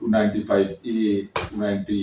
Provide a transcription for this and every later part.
295A 298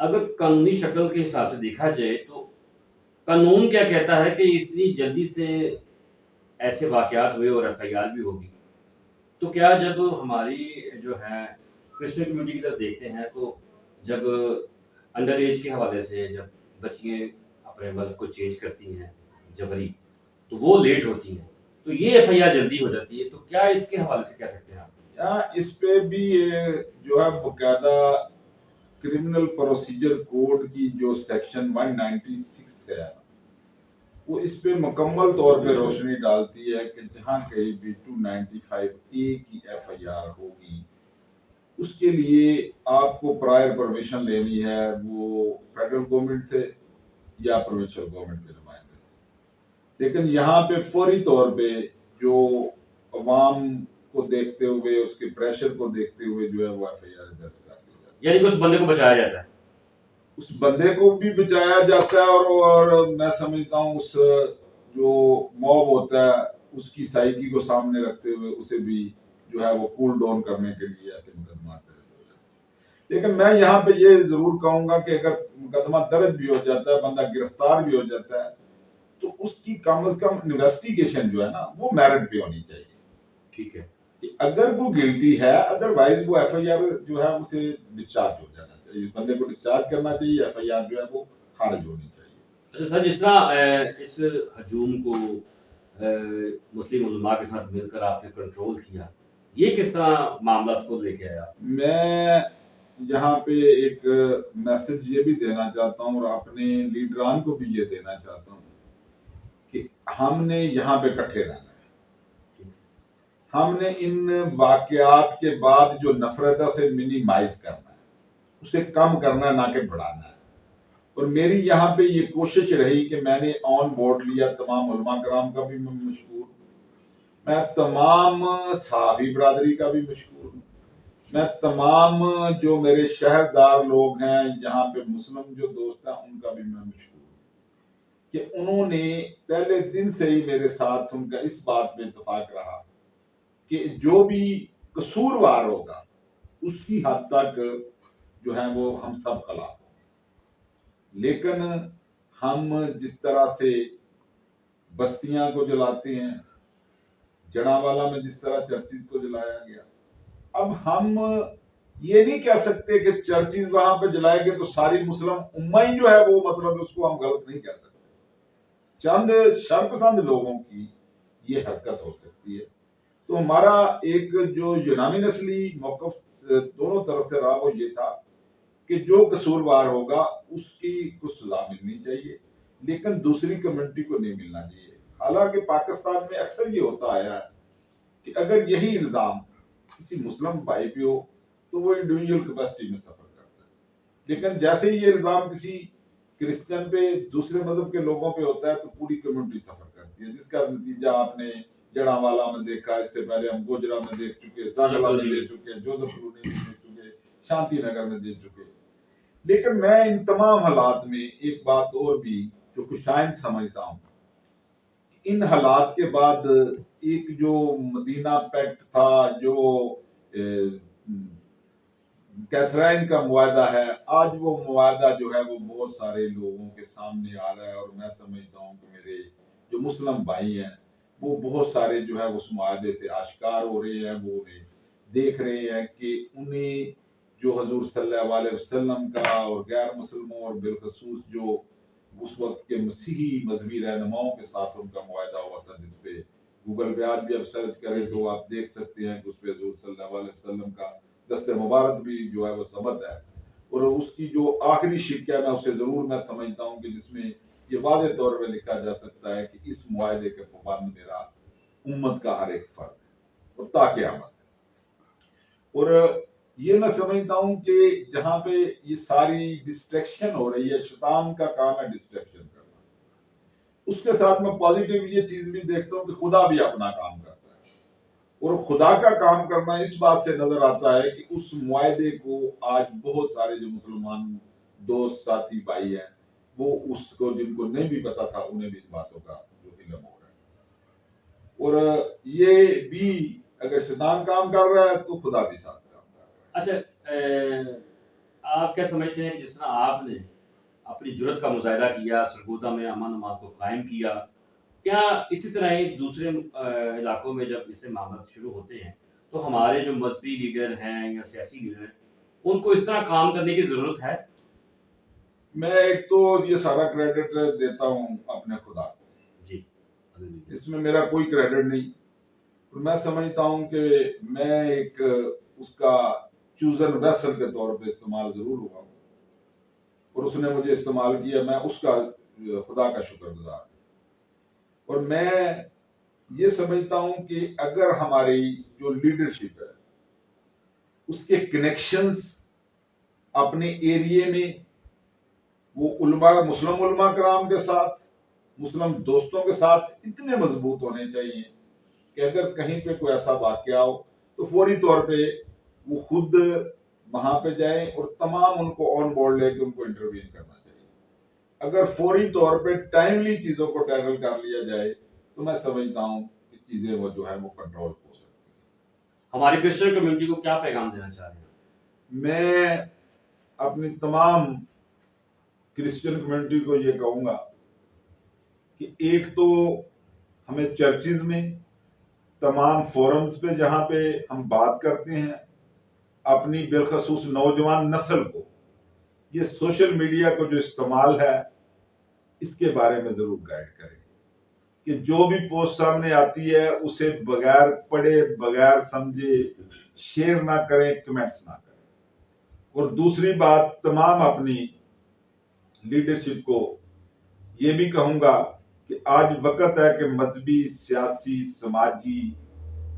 اگر قانونی شکل کے حساب سے دیکھا جائے تو قانون کیا کہتا ہے کہ اتنی جلدی سے ایسے واقعات ہوئے اور ایف آئی آر بھی ہوگی، تو کیا جب ہماری جو ہے کرسچن کمیونٹی کی طرف دیکھتے ہیں تو جب انڈر ایج کے حوالے سے جب بچیاں اپنے مذہب کو چینج کرتی ہیں جبری، تو وہ لیٹ ہوتی ہیں، تو یہ ایف آئی آر جلدی ہو جاتی ہے، تو کیا اس کے حوالے سے کہہ سکتے ہیں آپ؟ اس پہ بھی جو ہے باقاعدہ کرمنل پروسیجر کوڈ کی جو سیکشن 196 ہے وہ اس پہ مکمل طور پہ روشنی ڈالتی ہے کہ جہاں کہیں بھی 295A کی ایف آئی آر ہوگی اس کے لیے آپ کو پرائر پرمیشن لینی ہے وہ فیڈرل گورنمنٹ سے یا پروونشل گورنمنٹ کے نمائندے سے، لیکن یہاں پہ فوری طور پہ جو عوام کو دیکھتے ہوئے اس کے پریشر کو دیکھتے ہوئے جو ہے وہ ایف آئی آر درج کر دی جاتی ہے، یعنی کہ اس بندے کو بچایا جاتا ہے، اس بندے کو بھی بچایا جاتا ہے اور میں سمجھتا ہوں اس جو موب ہوتا ہے اس کی سائیکی کو سامنے رکھتے ہوئے اسے بھی جو ہے وہ کول ڈاؤن کرنے کے لیے ایسے مقدمات درج ہو جاتے ہیں۔ لیکن میں یہاں پہ یہ ضرور کہوں گا کہ اگر مقدمہ درج بھی ہو جاتا ہے بندہ گرفتار بھی ہو جاتا ہے تو اس کی کم از کم انویسٹیگیشن جو ہے نا وہ میرٹ پہ ہونی چاہیے، ٹھیک ہے، اگر وہ گلٹی ہے ادروائز وہ ایف آئی آر جو ہے اسے ڈسچارج ہو جانا چاہیے، بندے کو ڈسچارج کرنا چاہیے، ایف آئی آر جو ہے وہ خارج ہونی چاہیے۔ اچھا سر، جس طرح اس ہجوم کو مسلم علماء کے ساتھ مل کر آپ نے کنٹرول کیا، یہ کس طرح معاملات کو لے کے آیا؟ میں یہاں پہ ایک میسج یہ بھی دینا چاہتا ہوں اور اپنے لیڈران کو بھی یہ دینا چاہتا ہوں کہ ہم نے یہاں پہ اکٹھے رہنا ہے، ہم نے ان واقعات کے بعد جو نفرت ہے اسے منیمائز کرنا ہے، اسے کم کرنا ہے نہ کہ بڑھانا ہے، اور میری یہاں پہ یہ کوشش رہی کہ میں نے آن بورڈ لیا تمام علماء کرام کا بھی میں مشکور ہوں، میں تمام صحابی برادری کا بھی مشکور ہوں، میں تمام جو میرے شہردار لوگ ہیں یہاں پہ مسلم جو دوست ہیں ان کا بھی میں مشکور ہوں کہ انہوں نے پہلے دن سے ہی میرے ساتھ ان کا اس بات پہ اتفاق رہا کہ جو بھی قصوروار ہوگا اس کی حد تک جو ہے وہ ہم سب خلاف ہوں، لیکن ہم جس طرح سے بستیاں کو جلاتے ہیں، جڑاوالا میں جس طرح چرچز کو جلایا گیا، اب ہم یہ نہیں کہہ سکتے کہ چرچز وہاں پہ جلائے گے تو ساری مسلم امہ ہی جو ہے وہ مطلب اس کو ہم غلط نہیں کہہ سکتے، چند شرپسند لوگوں کی یہ حرکت ہو سکتی ہے، تو ہمارا ایک جو یونانی نسلی موقف دونوں طرف سے رہا وہ یہ تھا کہ جو قصوروار ہوگا اس کی کچھ سزا ملنی چاہیے لیکن دوسری کمیونٹی کو نہیں ملنا چاہیے۔ حالانکہ پاکستان میں اکثر یہ ہوتا آیا ہے کہ اگر یہی الزام کسی مسلم بھائی پہ ہو تو وہ انڈیویجول کیپیسٹی میں سفر کرتا ہے، لیکن جیسے ہی یہ الزام کسی کرسچن پہ دوسرے مذہب کے لوگوں پہ ہوتا ہے تو پوری کمیونٹی سفر کرتی ہے، جس کا نتیجہ آپ نے جڑاوالا میں دیکھا، اس سے پہلے ہم گوجرا میں دیکھ چکے، زاگلا میں دیکھ چکے، جوزف کلونی میں دیکھ چکے، شانتی نگر میں دیکھ چکے۔ لیکن میں ان تمام حالات میں ایک بات اور بھی جو خوشائند سمجھتا ہوں، ان حالات کے بعد ایک جو مدینہ پیکٹ تھا، جو کیتھرائن کا معاہدہ ہے، آج وہ معاہدہ جو ہے وہ بہت سارے لوگوں کے سامنے آ رہا ہے، اور میں سمجھتا ہوں کہ میرے جو مسلم بھائی ہیں وہ بہت سارے جو ہے اس معاہدے سے آشکار ہو رہے ہیں، وہ انہیں دیکھ رہے ہیں کہ انہیں جو حضور صلی اللہ علیہ وسلم کا اور غیر مسلموں اور بالخصوص جو اس وقت کے مسیحی مذہبی رہنماؤں کے ساتھ ان کا معاہدہ ہوا تھا، جس پہ گوگل پہ آج بھی آپ سرچ کریں تو آپ دیکھ سکتے ہیں کہ اس پہ حضور صلی اللہ علیہ وسلم کا دست مبارک بھی جو ہے وہ ثبت ہے، اور اس کی جو آخری شق ہے میں اسے ضرور میں سمجھتا ہوں کہ جس میں یہ واضح طور پہ لکھا جا سکتا ہے کہ اس معاہدے کے پابند میرا امت کا ہر ایک فرد ہے اور تا قیامت ہے، اور یہ میں سمجھتا ہوں کہ جہاں پہ یہ ساری ڈسٹریکشن ہو رہی ہے، شیطان کا کام ہے ڈسٹریکشن کرنا، اس کے ساتھ میں پازیٹیو یہ چیز بھی دیکھتا ہوں کہ خدا بھی اپنا کام کرتا ہے، اور خدا کا کام کرنا اس بات سے نظر آتا ہے کہ اس معاہدے کو آج بہت سارے جو مسلمان دوست ساتھی بھائی ہیں وہ اس کو جن کو نہیں بھی پتا تھا انہیں بھی اس باتوں کا جو علم ہو رہا ہے، اور یہ بھی اگر شیطان کام کر رہا ہے تو خدا بھی ساتھ کام کر رہا ہے۔ اچھا آپ کیا سمجھتے ہیں کہ جس طرح آپ نے اپنی جرت کا مظاہرہ کیا، سرگودا میں امن امان کو قائم کیا، کیا اسی طرح ہی دوسرے علاقوں میں جب اس سے معاملات شروع ہوتے ہیں تو ہمارے جو مذہبی لیڈر ہیں یا سیاسی لیڈر ہیں ان کو اس طرح کام کرنے کی ضرورت ہے؟ میں ایک تو یہ سارا کریڈٹ دیتا ہوں اپنے خدا کو، جی، اس میں میرا کوئی کریڈٹ نہیں. میں سمجھتا ہوں کہ میں ایک اس کا چوزن ویسل کے طور پہ استعمال ضرور ہوا ہوں، اور اس نے مجھے استعمال کیا، میں اس کا خدا کا شکر گزار ہوں. اور میں یہ سمجھتا ہوں کہ اگر ہماری جو لیڈرشپ ہے اس کے کنیکشنز اپنے ایریے میں وہ مسلم علماء کرام کے ساتھ، مسلم دوستوں کے ساتھ اتنے مضبوط ہونے چاہیے کہ اگر کہیں پہ کوئی ایسا واقعہ ہو تو فوری طور پہ وہ خود وہاں پہ جائیں اور تمام ان کو آن بورڈ لے کے ان کو انٹروین کرنا چاہیے. اگر فوری طور پہ ٹائملی چیزوں کو ٹیکل کر لیا جائے تو میں سمجھتا ہوں کہ چیزیں وہ جو ہے وہ کنٹرول ہو سکتی ہیں. ہماری کرسچن کمیونٹی کو کیا پیغام دینا چاہ رہے ہیں؟ میں اپنی تمام کرسچن کمیونٹی کو یہ کہوں گا کہ ایک تو ہمیں چرچز میں تمام فورمز پہ جہاں پہ ہم بات کرتے ہیں اپنی بالخصوص نوجوان نسل کو یہ سوشل میڈیا کو جو استعمال ہے اس کے بارے میں ضرور گائیڈ کریں کہ جو بھی پوسٹ سامنے آتی ہے اسے بغیر پڑھے بغیر سمجھے شیئر نہ کریں، کمنٹس نہ کریں. اور دوسری بات تمام اپنی لیڈرشپ کو یہ بھی کہوں گا کہ آج وقت ہے کہ مذہبی، سیاسی، سماجی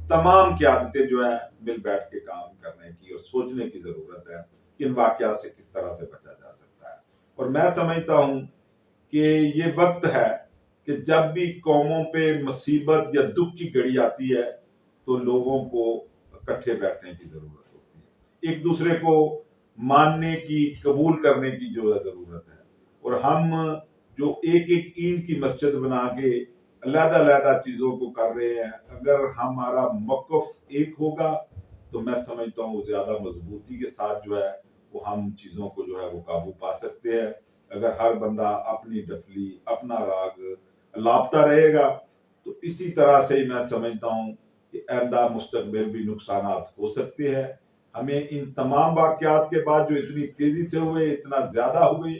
تمام قیادتیں جو ہیں مل بیٹھ کے کام کرنے کی اور سوچنے کی ضرورت ہے کہ ان واقعات سے کس طرح سے بچا جا سکتا ہے. اور میں سمجھتا ہوں کہ یہ وقت ہے کہ جب بھی قوموں پہ مصیبت یا دکھ کی گھڑی آتی ہے تو لوگوں کو اکٹھے بیٹھنے کی ضرورت ہوتی ہے، ایک دوسرے کو ماننے کی، قبول کرنے کی جو ہے ضرورت ہے. اور ہم جو ایک ایک اینٹ کی مسجد بنا کے علیحدہ علیحدہ چیزوں کو کر رہے ہیں، اگر ہمارا موقف ایک ہوگا تو میں سمجھتا ہوں زیادہ مضبوطی کے ساتھ جو ہے وہ ہم چیزوں کو جو ہے وہ قابو پا سکتے ہیں. اگر ہر بندہ اپنی ڈفلی، اپنا راگ لاپتا رہے گا تو اسی طرح سے ہی میں سمجھتا ہوں کہ آئندہ مستقبل بھی نقصانات ہو سکتے ہیں. ہمیں ان تمام واقعات کے بعد جو اتنی تیزی سے ہوئے، اتنا زیادہ ہوئے،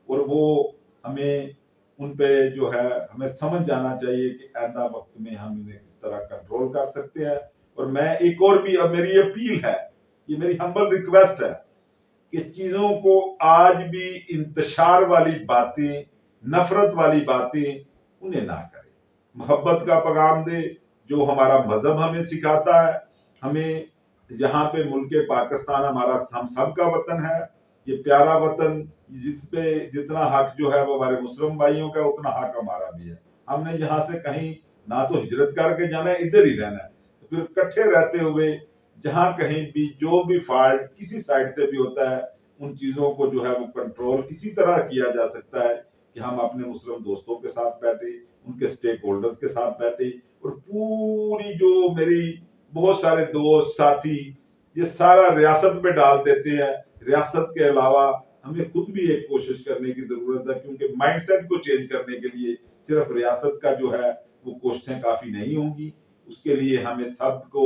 اور وہ ہمیں ان پہ جو ہے ہمیں سمجھ جانا چاہیے کہ آئندہ وقت میں ہم انہیں کس طرح کنٹرول کر سکتے ہیں. اور میں ایک اور بھی، اب میری اپیل ہے، یہ میری ہمبل ریکویسٹ ہے کہ چیزوں کو آج بھی انتشار والی باتیں، نفرت والی باتیں انہیں نہ کریں، محبت کا پیغام دے جو ہمارا مذہب ہمیں سکھاتا ہے. ہمیں جہاں پہ ملک پاکستان ہمارا ہم سب کا وطن ہے، یہ پیارا وطن جس پہ جتنا حق جو ہے وہ ہمارے مسلم بھائیوں کا اتنا حق ہمارا بھی ہے. ہم نے یہاں سے کہیں نہ تو ہجرت کر کے جانا ہے، ادھر ہی رہنا ہے. تو پھر اکٹھے رہتے ہوئے جہاں کہیں بھی جو بھی فالٹ کسی سائڈ سے بھی ہوتا ہے ان چیزوں کو جو ہے وہ کنٹرول اسی طرح کیا جا سکتا ہے کہ ہم اپنے مسلم دوستوں کے ساتھ بیٹھے، ان کے سٹیک ہولڈرز کے ساتھ بیٹھے. اور پوری جو میری بہت سارے دوست ساتھی یہ سارا ریاست پہ ڈال دیتے ہیں. ریاست کے علاوہ ہمیں خود بھی ایک کوشش کرنے کی ضرورت ہے، کیونکہ مائنڈ سیٹ کو چینج کرنے کے لیے صرف ریاست کا جو ہے وہ کوششیں کافی نہیں ہوں گی. اس کے لیے ہمیں سب کو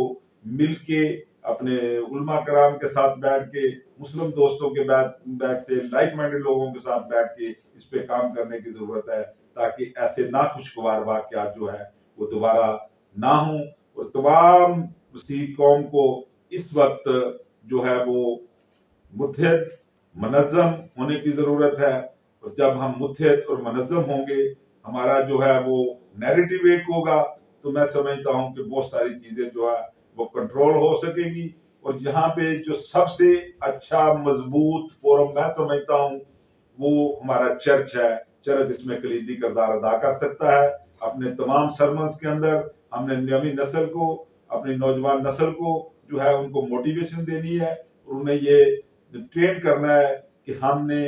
مل کے اپنے علماء کرام کے ساتھ بیٹھ کے، مسلم دوستوں کے بیٹھ کے، لائک مائنڈڈ لوگوں کے ساتھ بیٹھ کے اس پہ کام کرنے کی ضرورت ہے تاکہ ایسے ناخوشگوار واقعات جو ہے وہ دوبارہ نہ ہوں. اور تمام مسیح قوم کو اس وقت جو ہے وہ متحد، منظم ہونے کی ضرورت ہے. اور جب ہم متحد اور منظم ہوں گے، ہمارا جو ہے وہ نیریٹو ایک ہوگا تو میں سمجھتا ہوں کہ بہت ساری چیزیں جو ہے وہ کنٹرول ہو سکے گی. اور یہاں پہ جو سب سے اچھا مضبوط فورم میں سمجھتا ہوں وہ ہمارا چرچ ہے. چرچ اس میں کلیدی کردار ادا کر سکتا ہے. اپنے تمام سرمنز کے اندر ہم نے نئی نسل کو، اپنی نوجوان نسل کو جو ہے ان کو موٹیویشن دینی ہے اور انہیں یہ ٹرین کرنا ہے کہ ہم نے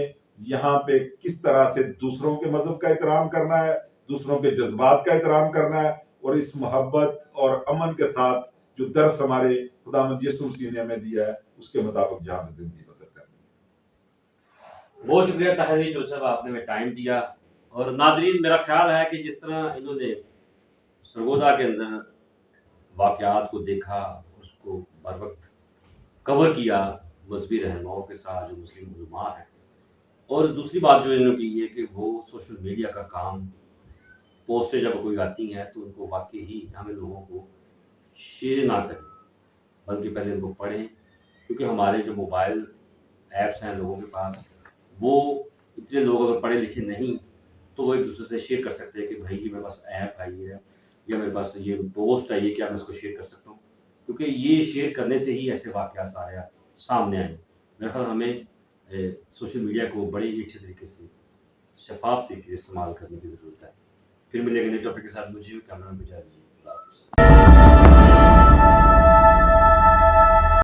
یہاں پہ کس طرح سے دوسروں کے مذہب کا احترام کرنا ہے، دوسروں کے جذبات کا احترام کرنا ہے، اور اس محبت اور امن کے ساتھ جو درس ہمارے خداوند یسوع مسیح نے ہمیں دیا ہے اس کے مطابق جہاں پہ زندگی بسر کرنی ہے. بہت شکریہ طاہر علی جو صاحب آپ نے ہمیں ٹائم دیا. اور ناظرین میرا خیال ہے کہ جس طرح انہوں نے سرگودا کے اندر واقعات کو دیکھا, اس کو بر وقت کور کیا مذہبی رہنماؤں کے ساتھ جو مسلم علماء ہیں, اور دوسری بات جو انہوں نے کی ہے کہ وہ سوشل میڈیا کا کام, پوسٹیں جب کوئی آتی ہیں تو ان کو واقعی ہی ہمیں لوگوں کو شیئر نہ کریں بلکہ پہلے ان کو پڑھیں, کیونکہ ہمارے جو موبائل ایپس ہیں لوگوں کے پاس, وہ اتنے لوگ اگر پڑھے لکھے نہیں تو وہ ایک دوسرے سے شیئر کر سکتے ہیں کہ بھائی یہ میرے پاس ایپ آئی ہے یا میرے پاس یہ پوسٹ آئی ہے, کیا میں اس کو شیئر کر سکتا ہوں, کیونکہ یہ شیئر کرنے سے ہی ایسے واقعات سامنے آئے. میرا خیال ہمیں سوشل میڈیا کو بڑے ہی اچھے طریقے سے شفاف طریقے سے استعمال کرنے کی ضرورت ہے. پھر ملیں گے نئے ٹاپک کے ساتھ. مجھے کیمرہ میں بجا دیجیے. اللہ حافظ.